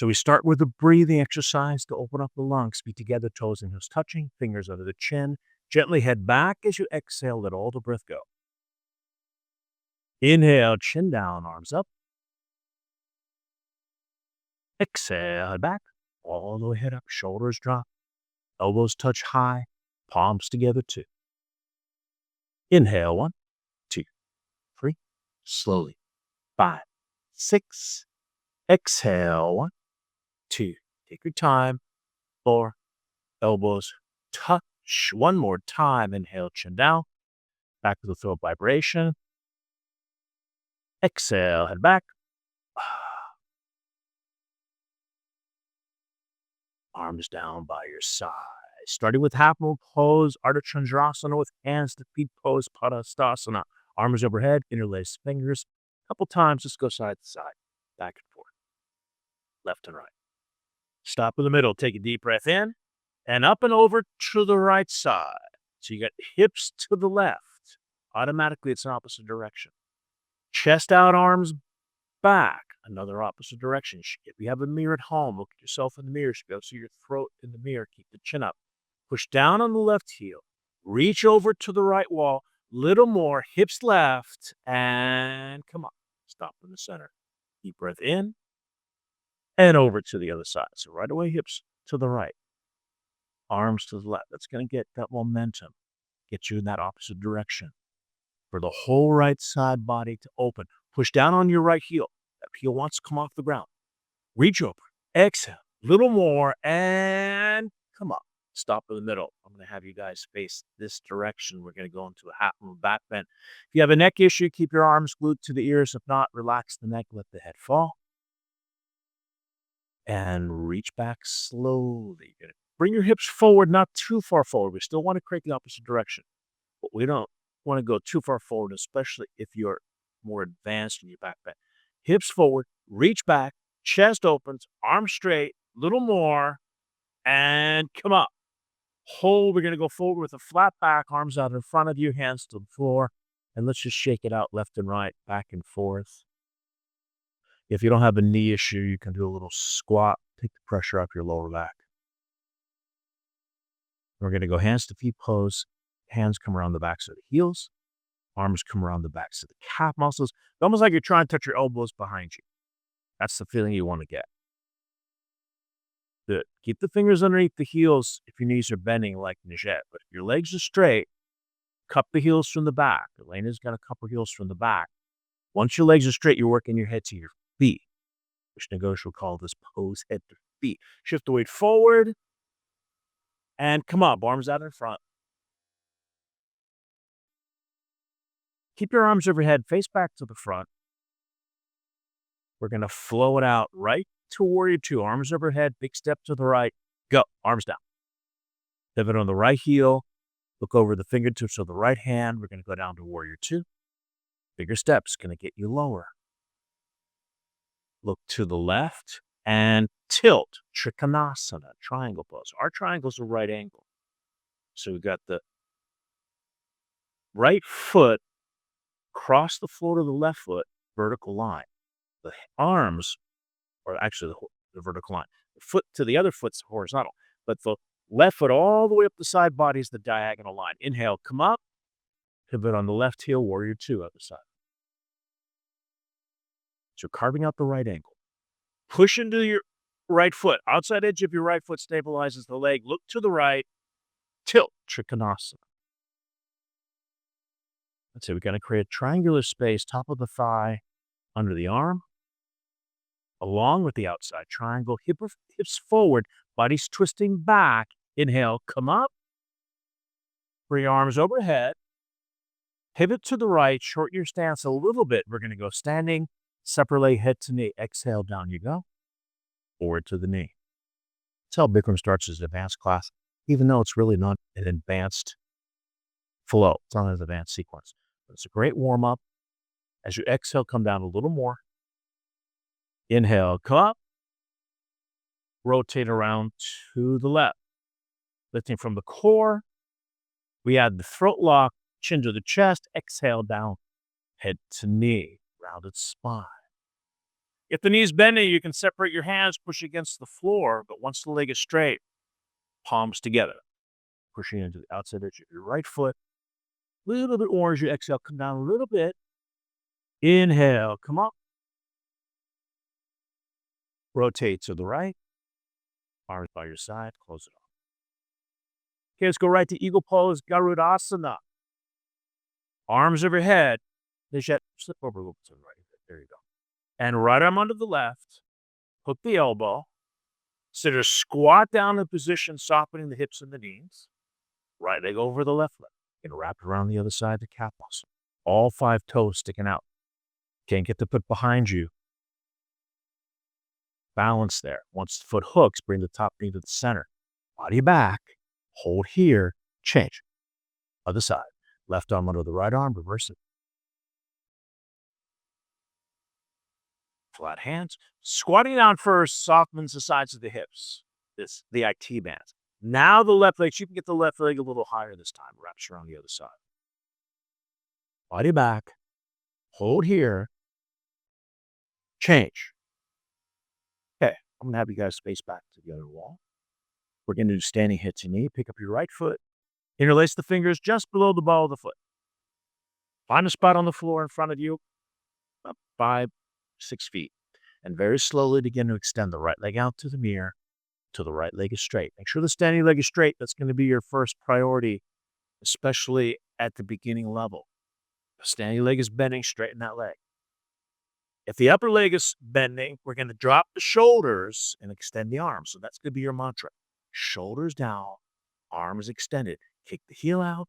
So we start with a breathing exercise to open up the lungs. Feet together, toes and heels touching, fingers under the chin. Gently head back as you exhale, let all the breath go. Inhale, chin down, arms up. Exhale, head back, all the way head up, shoulders drop, elbows touch high, palms together 2. Inhale, 1, 2, 3, slowly, 5, 6. Exhale, 1, 2. Take your time, 4, elbows touch. One more time, inhale, chin down, back to the throat vibration. Exhale, head back. Arms down by your side. Starting with half moon pose, Ardha Chandrasana with hands to feet pose, Padastasana. Arms overhead, interlace fingers. A couple times, just go side to side, back and forth, left and right. Stop in the middle, take a deep breath in, and up and over to the right side. So you got hips to the left. Automatically, it's an opposite direction. Chest out, arms back. Another opposite direction. If you have a mirror at home, look at yourself in the mirror. You should be able to see your throat in the mirror. Keep the chin up. Push down on the left heel. Reach over to the right wall. Little more. Hips left. And come on. Stop in the center. Deep breath in. And over to the other side. So right away, hips to the right. Arms to the left. That's going to get that momentum. Get you in that opposite direction. For the whole right side body to open. Push down on your right heel. That heel wants to come off the ground. Reach over. Exhale. Little more. And come up. Stop in the middle. I'm going to have you guys face this direction. We're going to go into a half moon back bend. If you have a neck issue, keep your arms glued to the ears. If not, relax the neck. Let the head fall. And reach back slowly. You're going to bring your hips forward, not too far forward. We still want to create the opposite direction. But we don't want to go too far forward, especially if you're more advanced in your back bend. Hips forward, reach back, chest opens, arms straight, little more, and come up. Hold, we're going to go forward with a flat back, arms out in front of you, hands to the floor, and let's just shake it out left and right, back and forth. If you don't have a knee issue, you can do a little squat, take the pressure off your lower back. We're going to go hands to feet pose, hands come around the backs of the heels. Arms come around the backs of the calf muscles. It's almost like you're trying to touch your elbows behind you. That's the feeling you want to get. Good. Keep the fingers underneath the heels if your knees are bending like Nijet. But if your legs are straight, cup the heels from the back. Elena's got a couple heels from the back. Once your legs are straight, you're working your head to your feet, which Nagosh will call this pose head to feet. Shift the weight forward and come up. Arms out in front. Keep your arms overhead, face back to the front. We're going to flow it out right to warrior 2. Arms overhead, big step to the right. Go. Arms down. Pivot on the right heel. Look over the fingertips of the right hand. We're going to go down to warrior 2. Bigger steps, going to get you lower. Look to the left and tilt. Trikonasana, triangle pose. Our triangles are right angle. So we've got the right foot cross the floor to the left foot, vertical line. The arms, or actually the vertical line. The foot to the other foot's horizontal. But the left foot all the way up the side body is the diagonal line. Inhale, come up. Pivot on the left heel, warrior 2, other side. So carving out the right angle. Push into your right foot. Outside edge of your right foot stabilizes the leg. Look to the right. Tilt, Trikonasana. That's it. We're going to create a triangular space, top of the thigh, under the arm, along with the outside triangle. Hips forward, body's twisting back. Inhale, come up. Bring your arms overhead. Pivot to the right, shorten your stance a little bit. We're going to go standing, separate leg, head to knee. Exhale, down you go. Forward to the knee. That's how Bikram starts his advanced class, even though it's really not an advanced flow. It's not an advanced sequence. But it's a great warm-up. As you exhale, come down a little more. Inhale, come up. Rotate around to the left. Lifting from the core. We add the throat lock, chin to the chest. Exhale down, head to knee, rounded spine. If the knee's bending, you can separate your hands, push against the floor, but once the leg is straight, palms together, pushing into the outside edge of your right foot. A little bit more as you exhale, come down a little bit. Inhale, come up. Rotate to the right. Arms by your side, close it off. Okay, let's go right to Eagle Pose, Garudasana. Arms overhead. Slip over a little to the right. There you go. And right arm under the left. Hook the elbow. Consider squat down in position, softening the hips and the knees. Right leg over the left leg. And wrap it around the other side, the calf muscle. All 5 toes sticking out. Can't get the foot behind you. Balance there. Once the foot hooks, bring the top knee to the center. Body back. Hold here. Change. Other side. Left arm under the right arm. Reverse it. Flat hands. Squatting down first softens the sides of the hips. The IT bands. Now the left leg. You can get the left leg a little higher this time. Wraps around the other side. Body back. Hold here. Change. Okay, I'm going to have you guys face back to the other wall. We're going to do standing hip to knee. Pick up your right foot. Interlace the fingers just below the ball of the foot. Find a spot on the floor in front of you, about 5, 6 feet. And very slowly begin to extend the right leg out to the mirror till the right leg is straight. Make sure the standing leg is straight. That's going to be your first priority, especially at the beginning level. The standing leg is bending, straighten that leg. If the upper leg is bending, we're going to drop the shoulders and extend the arms. So that's going to be your mantra. Shoulders down, arms extended. Kick the heel out,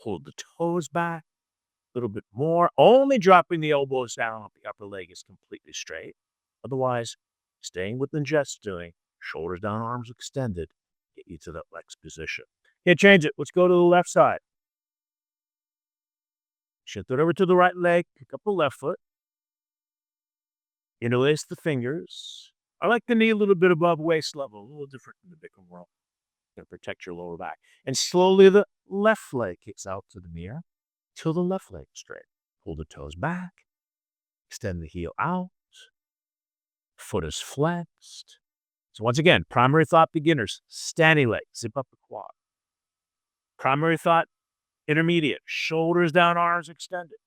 pull the toes back, a little bit more. Only dropping the elbows down if the upper leg is completely straight. Otherwise, staying within gesturing, shoulders down, arms extended, get you to that flex position. Okay, change it. Let's go to the left side. Shift it over to the right leg, pick up the left foot. Interlace the fingers. I like the knee a little bit above waist level, a little different in the Bikram world. Going to protect your lower back. And slowly the left leg kicks out to the mirror till the left leg is straight. Pull the toes back. Extend the heel out. Foot is flexed. So once again, primary thought beginners, standing leg, zip up the quad. Primary thought intermediate, shoulders down, arms extended.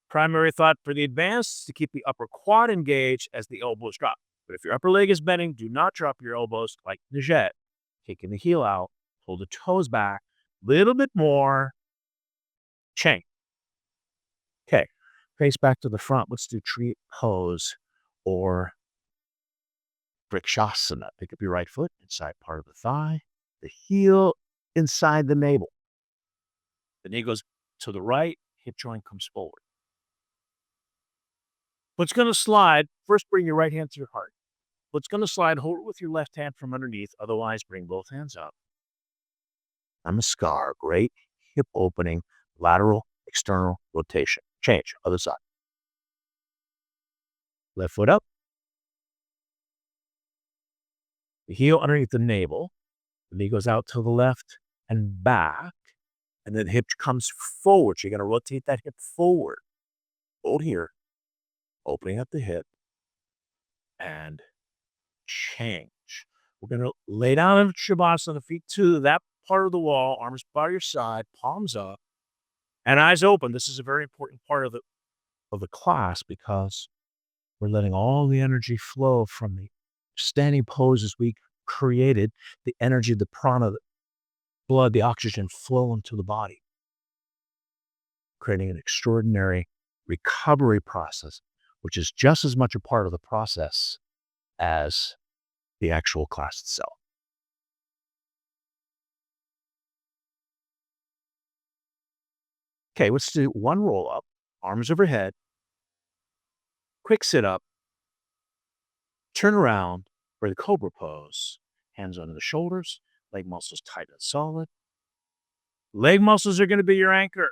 Primary thought for the advanced is to keep the upper quad engaged as the elbows drop. But if your upper leg is bending, do not drop your elbows like Nijet. Kicking the heel out, pull the toes back, little bit more. Chain. Okay, face back to the front. Let's do tree pose or Vrikshasana. Pick up your right foot, inside part of the thigh, the heel inside the navel. The knee goes to the right, hip joint comes forward. What's going to slide, first bring your right hand to your heart. What's going to slide, hold it with your left hand from underneath. Otherwise, bring both hands up. Namaskar. Great hip opening, lateral, external rotation. Change, other side. Left foot up. The heel underneath the navel. The knee goes out to the left and back. And then the hip comes forward. So you're going to rotate that hip forward. Hold here. Opening up the hip. And change. We're going to lay down in Shavasana, feet to that part of the wall, arms by your side, palms up, and eyes open. This is a very important part of the class because we're letting all the energy flow from the standing poses we created, the energy, the prana, the blood, the oxygen flow into the body, creating an extraordinary recovery process, which is just as much a part of the process as the actual class itself. Okay, let's do one roll up, arms overhead, quick sit up, turn around for the cobra pose, hands under the shoulders, leg muscles tight and solid. Leg muscles are going to be your anchor.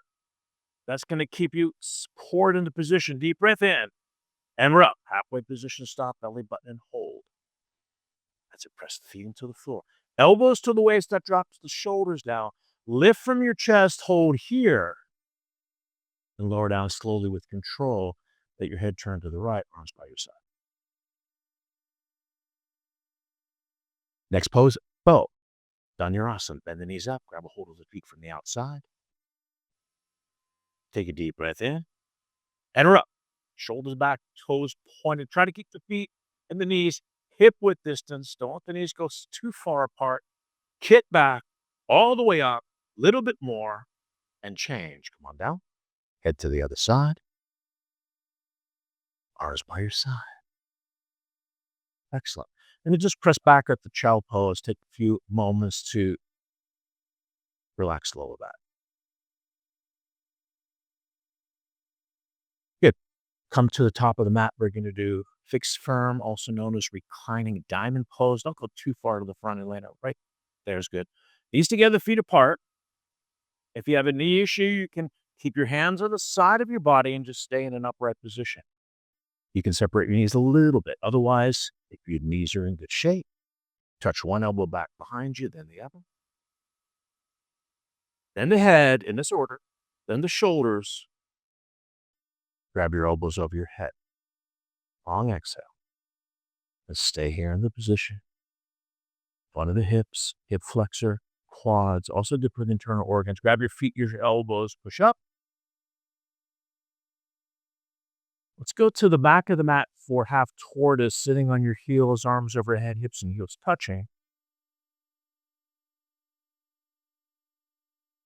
That's going to keep you supported into position. Deep breath in, and we're up. Halfway position, stop, belly button, and hold. That's it. Press the feet into the floor. Elbows to the waist, that drops the shoulders down. Lift from your chest, hold here. And lower down slowly with control. Let your head turn to the right, arms by your side. Next pose, bow. Dhanurasana. Bend the knees up, grab a hold of the feet from the outside. Take a deep breath in and we're up. Shoulders back, toes pointed. Try to keep the feet and the knees hip width distance. Don't let the knees go too far apart. Kick back all the way up, little bit more, and change. Come on down. Head to the other side. Arms by your side. Excellent. And then just press back at the child pose. Take a few moments to relax the lower back. Good. Come to the top of the mat. We're going to do fixed firm, also known as reclining diamond pose. Don't go too far to the front and land out right there's good. Knees together, feet apart. If you have a knee issue, you can keep your hands on the side of your body and just stay in an upright position. You can separate your knees a little bit. Otherwise, if your knees are in good shape, touch one elbow back behind you, then the other. Then the head in this order, then the shoulders. Grab your elbows over your head. Long exhale. And stay here in the position. Front of the hips, hip flexor, quads, also good for the internal organs. Grab your feet, your elbows, push up. Let's go to the back of the mat for half tortoise, sitting on your heels, arms overhead, hips and heels touching.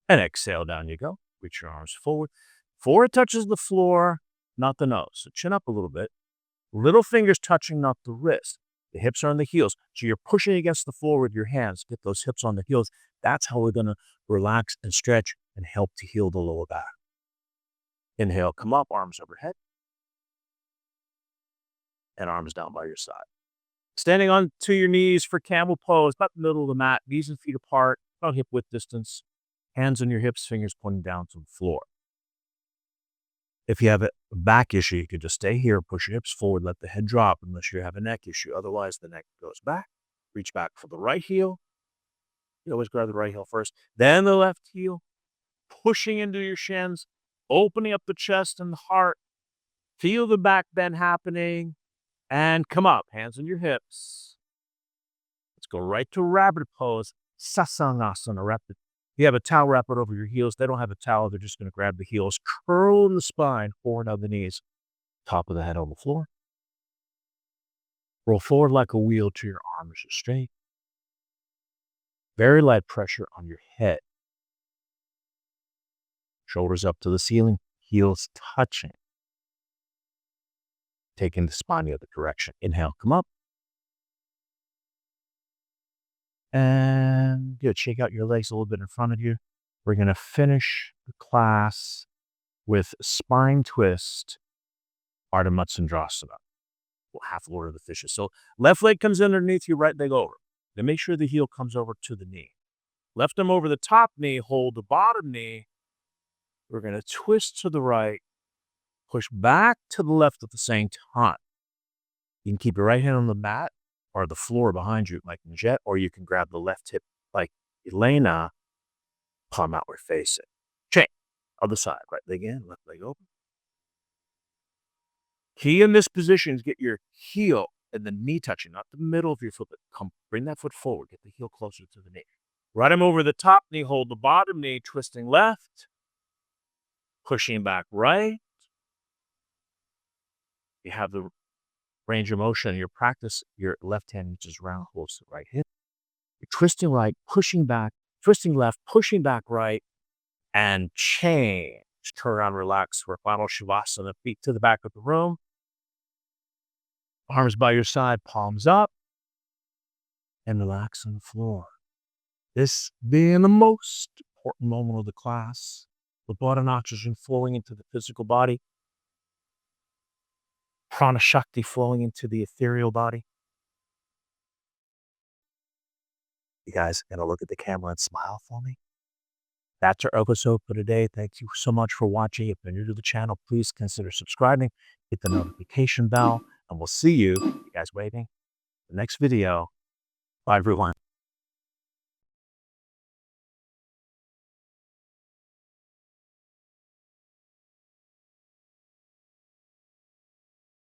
And exhale, down you go. Reach your arms forward. Forehead touches the floor, not the nose. So chin up a little bit. Little fingers touching, not the wrist. The hips are on the heels. So you're pushing against the floor with your hands. Get those hips on the heels. That's how we're going to relax and stretch and help to heal the lower back. Inhale, come up, arms overhead. And arms down by your side. Standing on to your knees for camel pose, about the middle of the mat, knees and feet apart, about hip width distance. Hands on your hips, fingers pointing down to the floor. If you have a back issue, you can just stay here, push your hips forward, let the head drop unless you have a neck issue. Otherwise, the neck goes back. Reach back for the right heel. You always grab the right heel first, then the left heel, pushing into your shins, opening up the chest and the heart. Feel the back bend happening, and come up, hands on your hips. Let's go right to rabbit pose, Sasangasana. Wrap it. You have a towel, wrap it over your heels. They don't have a towel. They're just going to grab the heels, curl in the spine, forward on the knees, top of the head on the floor. Roll forward like a wheel till your arms are straight. Very light pressure on your head. Shoulders up to the ceiling, heels touching. Taking the spine the other direction. Inhale, come up. And good. Shake out your legs a little bit in front of you. We're going to finish the class with spine twist, Ardha Matsyendrasana. We'll half order the fishes. So left leg comes underneath you, right leg over. Then make sure the heel comes over to the knee. Left arm over the top knee, hold the bottom knee. We're going to twist to the right, push back to the left at the same time. You can keep your right hand on the mat or the floor behind you like Jet, or you can grab the left hip like Elena, palm outward facing. Change. Other side, right leg in, left leg open. Key in this position is get your heel and the knee touching, not the middle of your foot, but come bring that foot forward, get the heel closer to the knee. Right arm over the top knee, hold the bottom knee, twisting left, pushing back right. You have the range of motion in your practice, your left hand reaches around, holds the right hip. You're twisting right, pushing back, twisting left, pushing back right, and change. Turn around, relax for final Shavasana. Feet to the back of the room. Arms by your side, palms up, and relax on the floor. This being the most important moment of the class, the blood and oxygen flowing into the physical body, prana shakti flowing into the ethereal body. You guys gotta look at the camera and smile for me. That's our episode for today. Thank you so much for watching. If you're new to the channel, please consider subscribing, hit the notification bell, and we'll see you guys waiting, the next video. Bye, everyone.